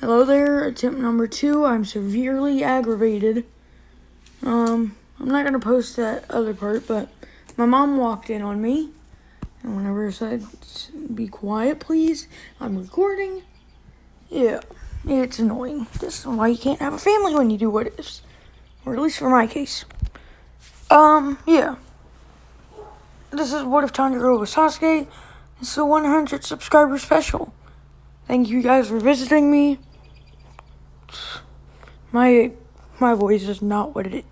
Hello there, attempt number 2. I'm severely aggravated. I'm not gonna post that other part, but my mom walked in on me, and whenever I said, "Be quiet, please, I'm recording," yeah, it's annoying. This is why you can't have a family when you do what ifs, or at least for my case. Yeah. This is What If Tanjiuro was Sasuke. It's the 100 subscriber special. Thank you guys for visiting me. My voice is not what it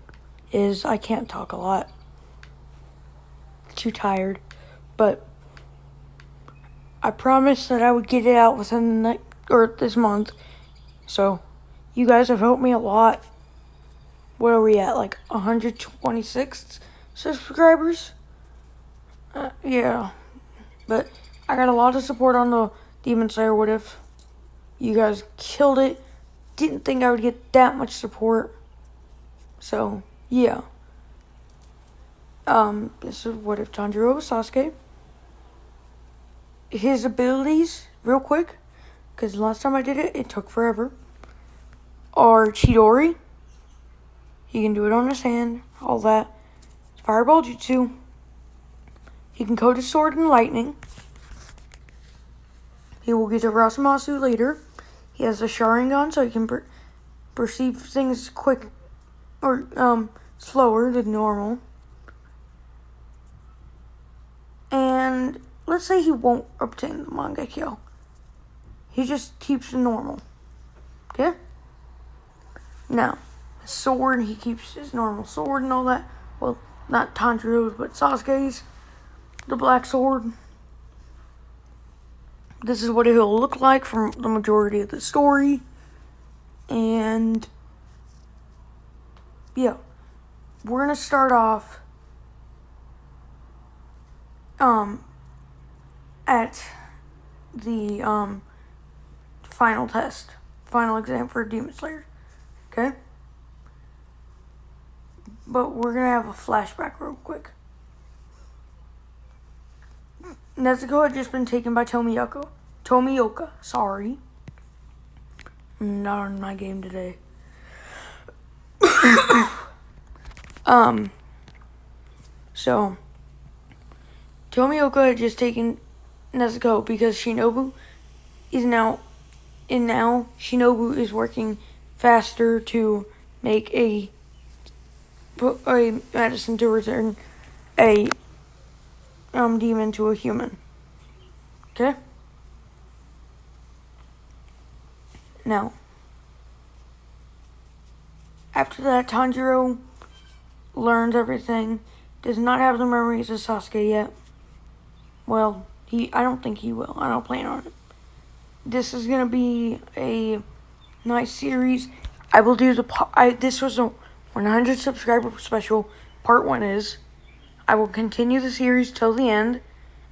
is. I can't talk a lot. Too tired. But I promised that I would get it out within this month. So you guys have helped me a lot. What are we at? Like 126 subscribers? Yeah. But I got a lot of support on the Demon Slayer What If. You guys killed it. Didn't think I would get that much support. So, yeah. This is What If Tanjiuro was Sasuke. His abilities, real quick, because last time I did it, it took forever, are Chidori. He can do it on his hand, all that. Fireball Jutsu. He can code his sword in lightning. He will get to Rasamasu later. He has a Sharingan, so he can perceive things quick or slower than normal. And let's say he won't obtain the Mangekyo. He just keeps it normal. Okay? Now, his sword, he keeps his normal sword and all that. Well, not Tanjiro's, but Sasuke's. The black sword. This is what he'll look like for the majority of the story. And yeah, we're gonna start off at the final exam for Demon Slayer. Okay? But we're gonna have a flashback real quick. Nezuko had just been taken by Tomioka, sorry. I'm not on my game today. So Tomioka had just taken Nezuko because Shinobu is now Shinobu is working faster to make a medicine to return a demon to a human. Okay? Now, after that, Tanjiro learns everything. Does not have the memories of Sasuke yet. Well, I don't think he will. I don't plan on it. This is gonna be a nice series. I will do this was a 100 subscriber special. Part 1 is. I will continue the series till the end,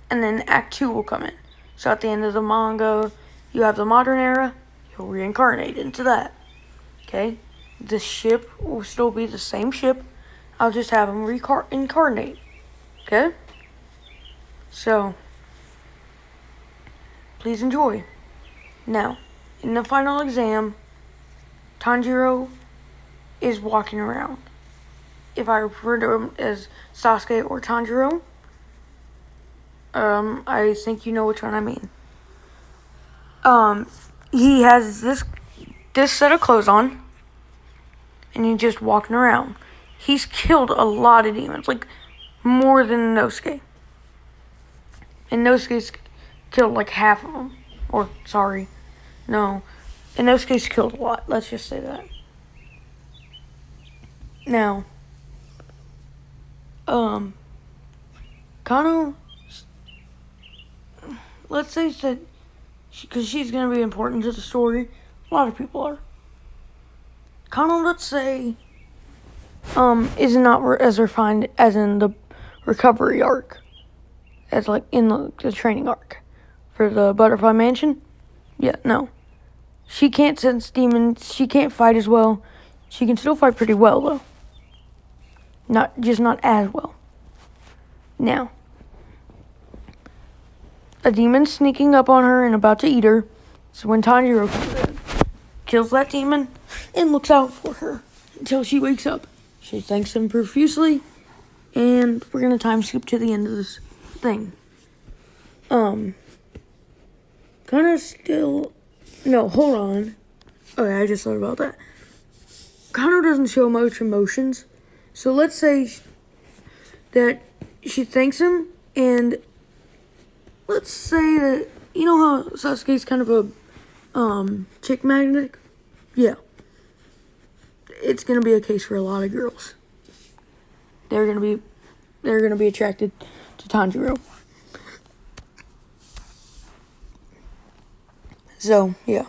and then Act 2 will come in. So at the end of the manga, you have the modern era, he'll reincarnate into that. Okay? The ship will still be the same ship, I'll just have him reincarnate. Okay? So, please enjoy. Now, in the final exam, Tanjiro is walking around. If I refer to him as Sasuke or Tanjiro, I think you know which one I mean. He has this set of clothes on, and he's just walking around. He's killed a lot of demons, like more than Inosuke. And Inosuke's killed like half of them. Or, sorry, no. Inosuke's killed a lot, let's just say that. Now, Kano, let's say that, because she's going to be important to the story, a lot of people are. Kano, let's say, is not as refined as in the recovery arc, as like in the training arc. For the Butterfly Mansion, yeah, no. She can't sense demons, she can't fight as well. She can still fight pretty well, though. Not as well. Now, a demon sneaking up on her and about to eat her. So when Tanjiro comes in, kills that demon and looks out for her until she wakes up. She thanks him profusely, and we're gonna time skip to the end of this thing. Kind of still. No, hold on. Okay, I just thought about that. Kano doesn't show much emotions, so let's say that she thanks him, and let's say that, you know how Sasuke's kind of a chick magnet? Yeah. It's gonna be a case for a lot of girls. They're gonna be attracted to Tanjiro. So, yeah.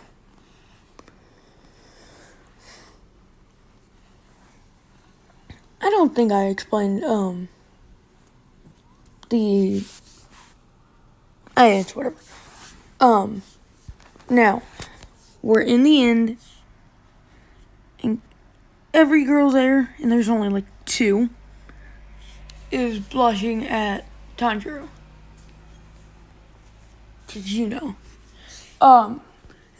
I don't think I explained it's whatever. Now we're in the end, and every girl there, and there's only like 2, is blushing at Tanjiro. Did you know?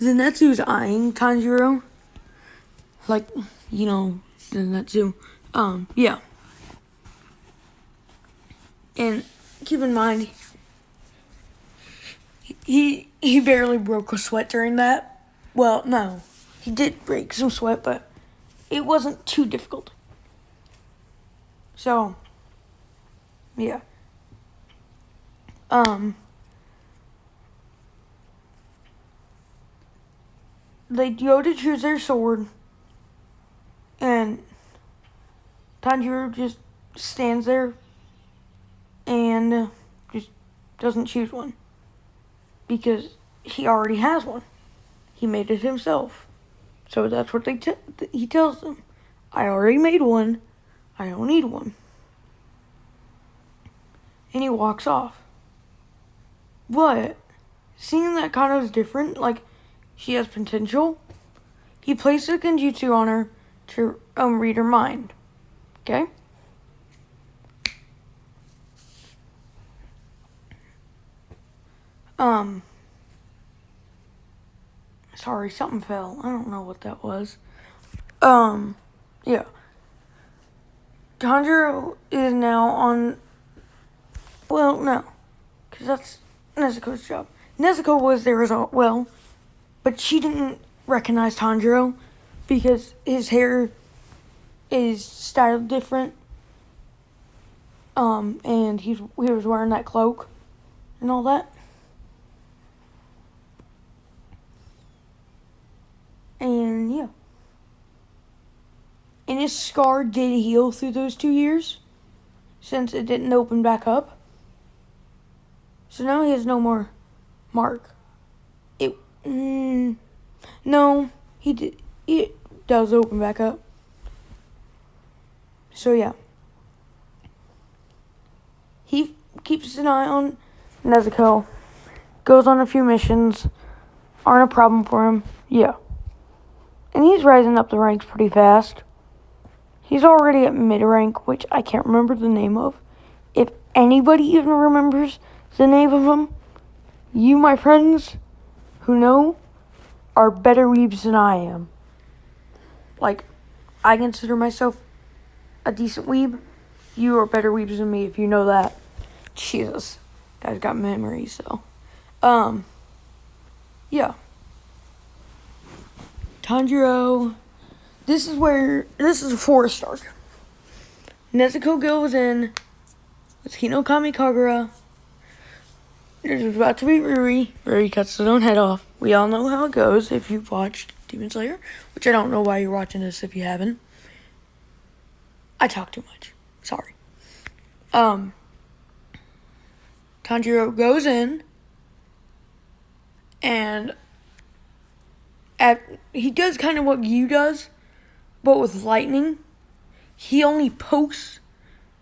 Zenitsu's eyeing Tanjiro. Like, you know, Zenitsu. Yeah. And keep in mind, he barely broke a sweat during that. Well, no. He did break some sweat, but it wasn't too difficult. So, yeah. They go to choose their sword, and Tanjiro just stands there and just doesn't choose one because he already has one. He made it himself. So that's what he tells them. I already made one. I don't need one. And he walks off. But seeing that Kano's different, like, she has potential, he placed a genjutsu on her to read her mind. Okay? Sorry, something fell. I don't know what that was. Yeah. Tanjiro is now on... Well, no. Because that's Nezuko's job. Nezuko was there as well, but she didn't recognize Tanjiro because his hair is styled different. And he was wearing that cloak and all that. And yeah. And his scar did heal through those 2 years, since it didn't open back up. So now he has no more mark. No, it does open back up. So yeah. He keeps an eye on Nezuko, goes on a few missions, aren't a problem for him. Yeah. And he's rising up the ranks pretty fast. He's already at mid-rank, which I can't remember the name of. If anybody even remembers the name of him, you, my friends, who know, are better weebs than I am. Like, I consider myself a decent weeb. You are better weebs than me if you know that. Jesus. Guys got memories, so. Yeah. Tanjiro. This is a forest arc. Nezuko goes in with Hinokami Kagura. There's about to be Ruri. Ruri cuts his own head off. We all know how it goes if you've watched Demon Slayer, which I don't know why you're watching this if you haven't. I talk too much. Sorry. Tanjiro goes in, and he does kind of what Yu does, but with lightning. He only pokes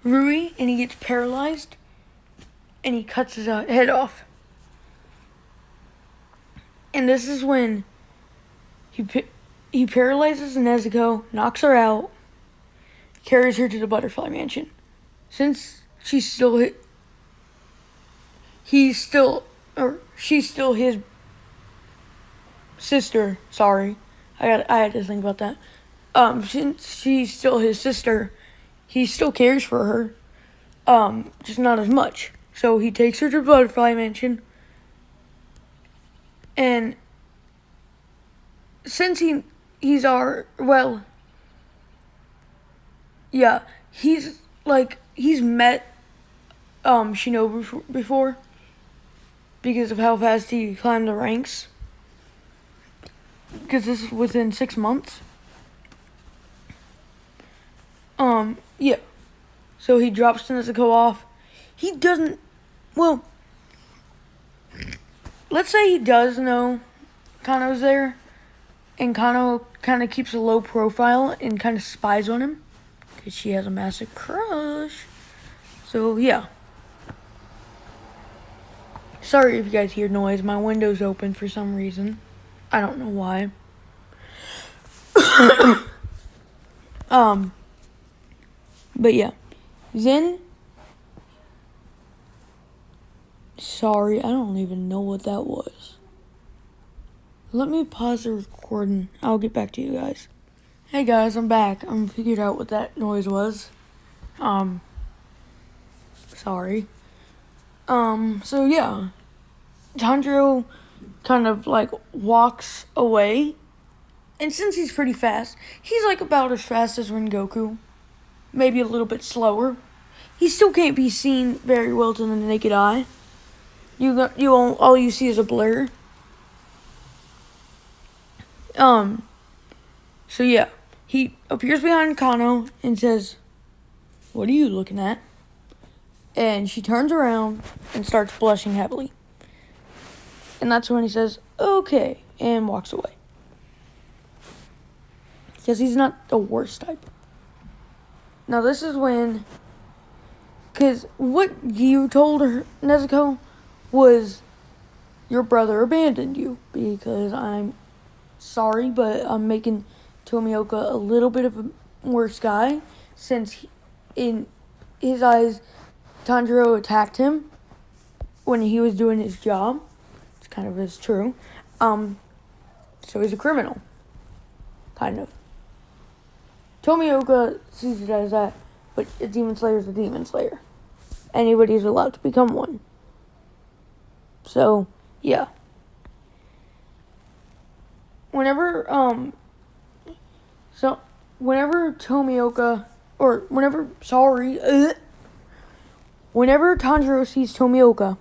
Rui, and he gets paralyzed, and he cuts his head off. And this is when he paralyzes Nezuko, knocks her out, carries her to the Butterfly Mansion. Since she's still she's still his sister. Sorry, I had to think about that. Since she's still his sister, he still cares for her. Just not as much. So he takes her to Butterfly Mansion, and since he's he's met Shinobu before because of how fast he climbed the ranks. Because this is within 6 months. Yeah. So he drops Nezuko off. He doesn't. Well, let's say he does know Kano's there, and Kano kind of keeps a low profile and kind of spies on him because she has a massive crush. So yeah. Sorry if you guys hear noise. My window's open for some reason. I don't know why. But yeah. Zen. Sorry, I don't even know what that was. Let me pause the recording. I'll get back to you guys. Hey guys, I'm back. I figured out what that noise was. Sorry. So yeah. Tanjiro kind of walks away. And since he's pretty fast, he's about as fast as Rengoku. Maybe a little bit slower. He still can't be seen very well to the naked eye. All you see is a blur. So yeah, he appears behind Kano and says, "What are you looking at?" And she turns around and starts blushing heavily. And that's when he says, "Okay," and walks away. Because he's not the worst type. Now this is when, because what you told her, Nezuko, was your brother abandoned you. Because I'm sorry, but I'm making Tomioka a little bit of a worse guy, since in his eyes, Tanjiro attacked him when he was doing his job. It's kind of is true. So he's a criminal. Kind of. Tomioka sees it as that, but a demon slayer is a demon slayer. Anybody's allowed to become one. So, yeah. Whenever Tanjiro sees Tomioka,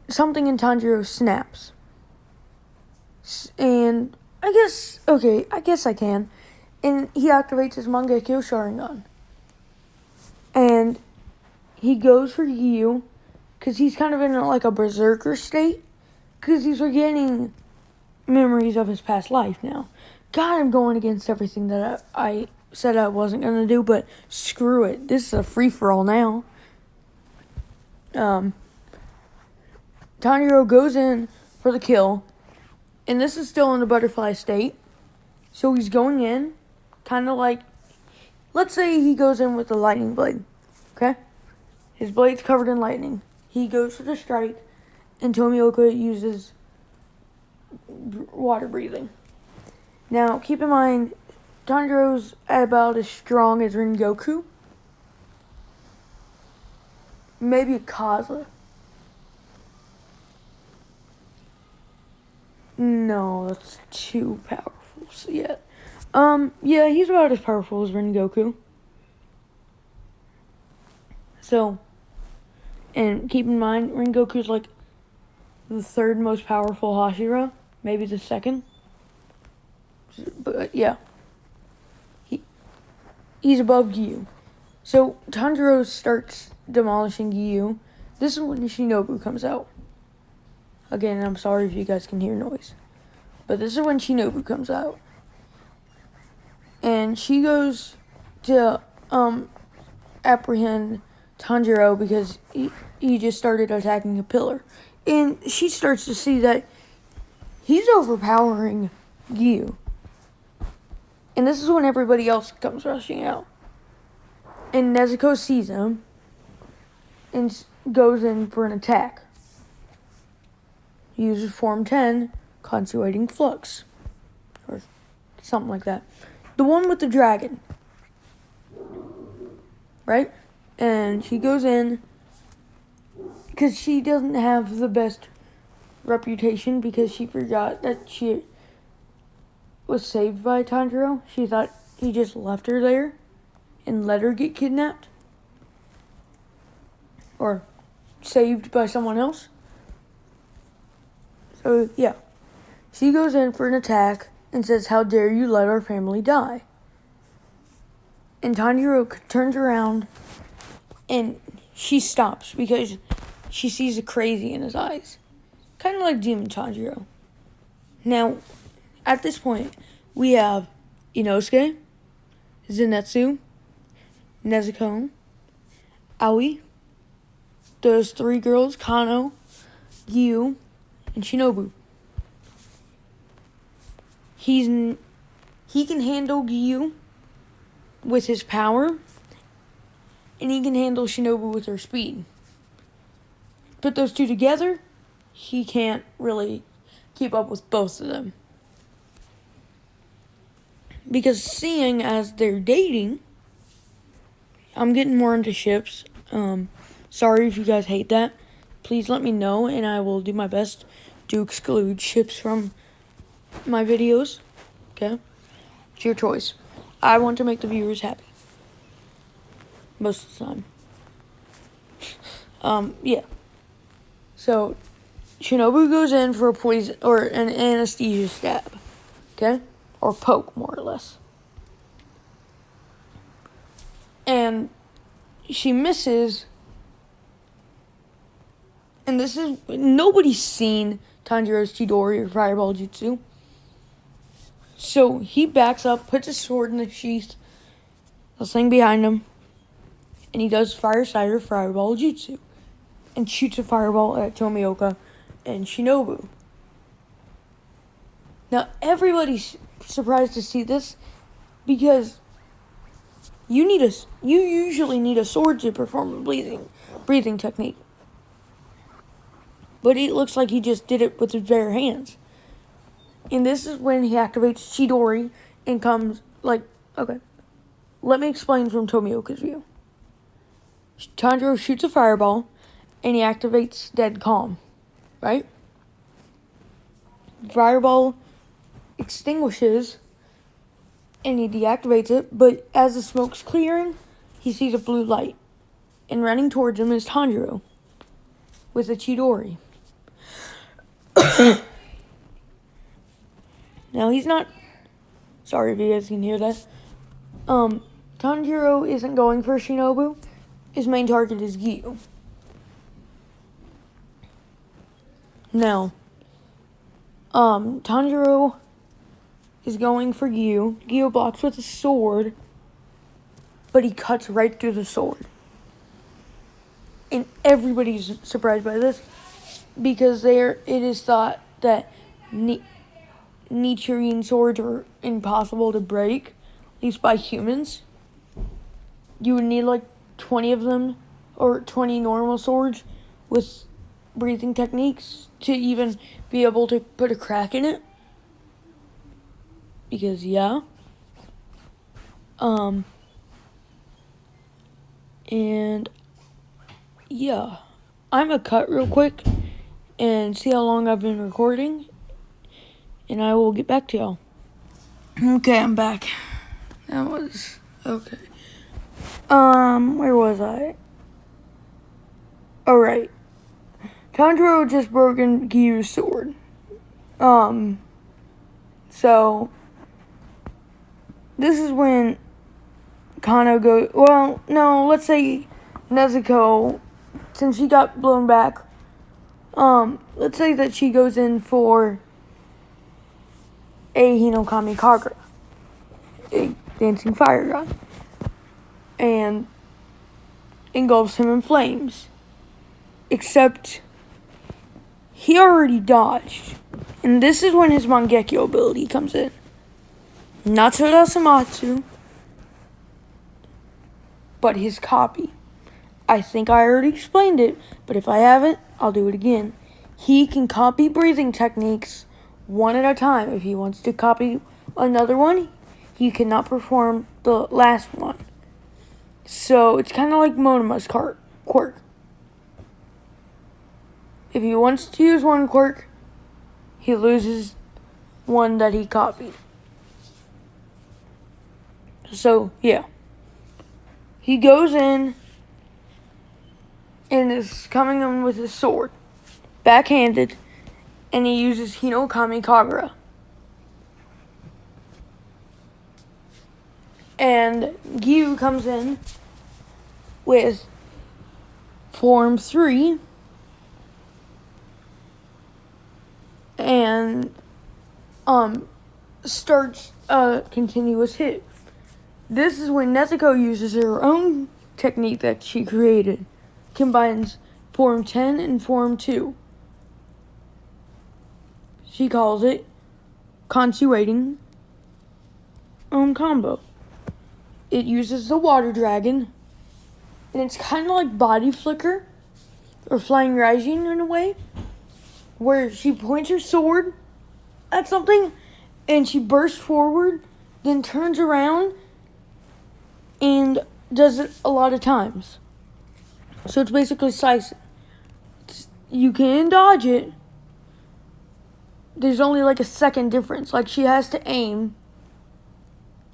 something in Tanjiro snaps. And I guess I can. And he activates his Mangekyo Sharingan. And he goes for Giyu, because he's kind of in a berserker state, because he's forgetting memories of his past life now. God, I'm going against everything that I said I wasn't going to do, but screw it. This is a free-for-all now. Tanjiro goes in for the kill, and this is still in the butterfly state. So he's going in, kind of let's say he goes in with the lightning blade, okay? His blade's covered in lightning. He goes for the strike, and Tomioka uses water breathing. Now, keep in mind, Tanjiro's about as strong as Rengoku. Maybe Kaza. No, that's too powerful. So yeah. Yeah, he's about as powerful as Rengoku. So, and keep in mind, Rengoku's the third most powerful Hashira. Maybe the second. But yeah. He's above Giyu. So, Tanjiro starts demolishing Giyu. This is when Shinobu comes out. Again, I'm sorry if you guys can hear noise. But this is when Shinobu comes out. And she goes to apprehend Tanjiro because he just started attacking a pillar. And she starts to see that he's overpowering Giyu. And this is when everybody else comes rushing out. And Nezuko sees him and goes in for an attack. uses Form 10, constituting flux. Or something like that. The one with the dragon. Right? And she goes in because she doesn't have the best reputation because she forgot that she was saved by Tanjiro. She thought he just left her there and let her get kidnapped. Or saved by someone else. So, yeah. She goes in for an attack and says, "How dare you let our family die?" And Tanjiro turns around and she stops because she sees the crazy in his eyes. Kind of like Demon Tanjiro. Now, at this point, we have Inosuke, Zenitsu, Nezuko, Aoi, those three girls, Kano, Gyu, and Shinobu. He can handle Gyu with his power, and he can handle Shinobu with her speed. Put those two together, he can't really keep up with both of them. Because seeing as they're dating, I'm getting more into ships. Sorry if you guys hate that. Please let me know, and I will do my best to exclude ships from my videos. Okay? It's your choice. I want to make the viewers happy. Most of the time. Yeah. So, Shinobu goes in for a poison, or an anesthesia stab. Okay? Or poke, more or less. And she misses. And this is, nobody's seen Tanjiro's Chidori or Fireball Jutsu. So he backs up, puts his sword in the sheath, the thing behind him, and he does Fire Cider Fireball Jutsu. And shoots a fireball at Tomioka and Shinobu. Now, everybody's surprised to see this because you usually need a sword to perform a breathing technique. But it looks like he just did it with his bare hands. And this is when he activates Chidori and comes, okay. Let me explain from Tomioka's view. Tanjiro shoots a fireball, and he activates Dead Calm, right? Fireball extinguishes, and he deactivates it, but as the smoke's clearing, he sees a blue light. And running towards him is Tanjiro with a Chidori. Now, he's not... Sorry if you guys can hear that. Tanjiro isn't going for Shinobu. His main target is Gyu. Now, Tanjiro is going for Gyu. Gyu blocks with a sword, but he cuts right through the sword. And everybody's surprised by this because it is thought that Nichiren swords are impossible to break, at least by humans. You would need 20 of them, or 20 normal swords with breathing techniques to even be able to put a crack in it. Because, yeah. And, yeah. I'm gonna cut real quick and see how long I've been recording. And I will get back to y'all. Okay, I'm back. That was... Okay. Where was I? Alright. Tanjiro just broken Gyu's sword. So... This is when Kano goes... Well, no, let's say Nezuko, since she got blown back, let's say that she goes in for a Hinokami Kagura, a dancing fire god, and engulfs him in flames. Except he already dodged. And this is when his Mangekyo ability comes in. Not Tsudasamatsu, but his copy. I think I already explained it, but if I haven't, I'll do it again. he can copy breathing techniques one at a time. If he wants to copy another one, he cannot perform the last one. So it's kind of like Monoma's quirk. If he wants to use one quirk, he loses one that he copied. So, yeah. He goes in and is coming in with his sword, backhanded, and he uses Hinokami Kagura. And Gyu comes in with Form 3 and starts a continuous hit. This is when Nezuko uses her own technique that she created. Combines Form 10 and Form 2. She calls it Consuating Combo. It uses the Water Dragon, and it's kind of like Body Flicker or Flying Raijin in a way, where she points her sword at something and she bursts forward, then turns around and does it a lot of times. So it's basically slicing. You can dodge it. There's only like a second difference. Like she has to aim,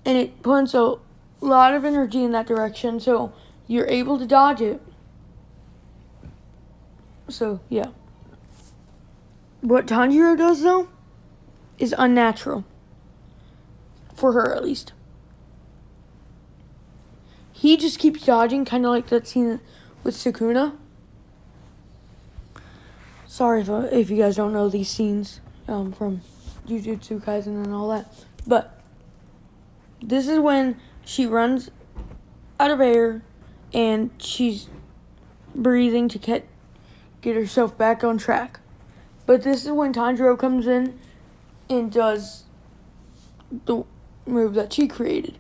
and it puts a lot of energy in that direction, so you're able to dodge it. So, yeah. What Tanjiro does, though, is unnatural. For her, at least. He just keeps dodging, kind of like that scene with Sukuna. Sorry if you guys don't know these scenes from Jujutsu Kaisen and all that. But this is when she runs out of air and she's breathing to get herself back on track. But this is when Tanjiro comes in and does the move that she created,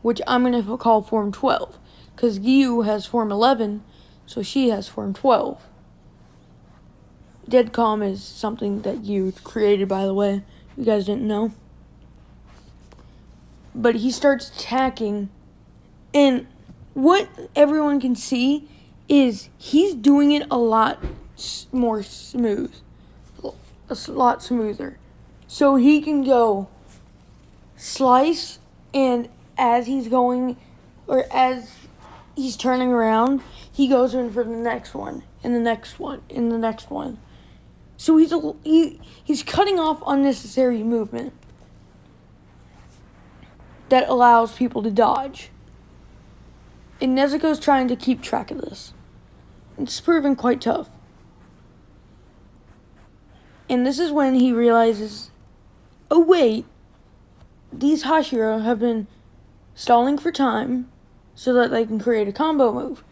which I'm going to call Form 12. Because Gyu has Form 11, so she has Form 12. Dead Calm is something that Gyu created, by the way. You guys didn't know. But he starts attacking, and what everyone can see is he's doing it a lot more smooth. A lot smoother. So he can go slice, and as he's going, or as he's turning around, he goes in for the next one, and the next one, and the next one. So he's cutting off unnecessary movement that allows people to dodge. And Nezuko's trying to keep track of this. It's proven quite tough. And this is when he realizes, oh wait, these Hashira have been stalling for time so that they can create a combo move.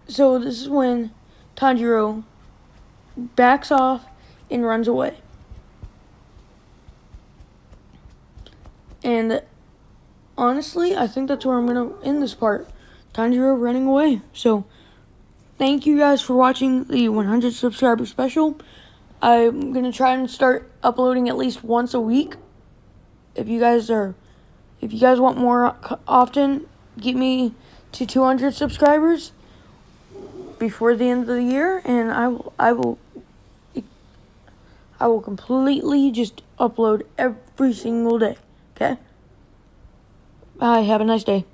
So this is when Tanjiro backs off and runs away. And honestly, I think that's where I'm going to end this part. Tanjiro running away. So thank you guys for watching the 100 subscriber special. I'm going to try and start uploading at least once a week. If you guys want more often, get me to 200 subscribers before the end of the year, and I will completely just upload every single day. Okay? Bye. Have a nice day.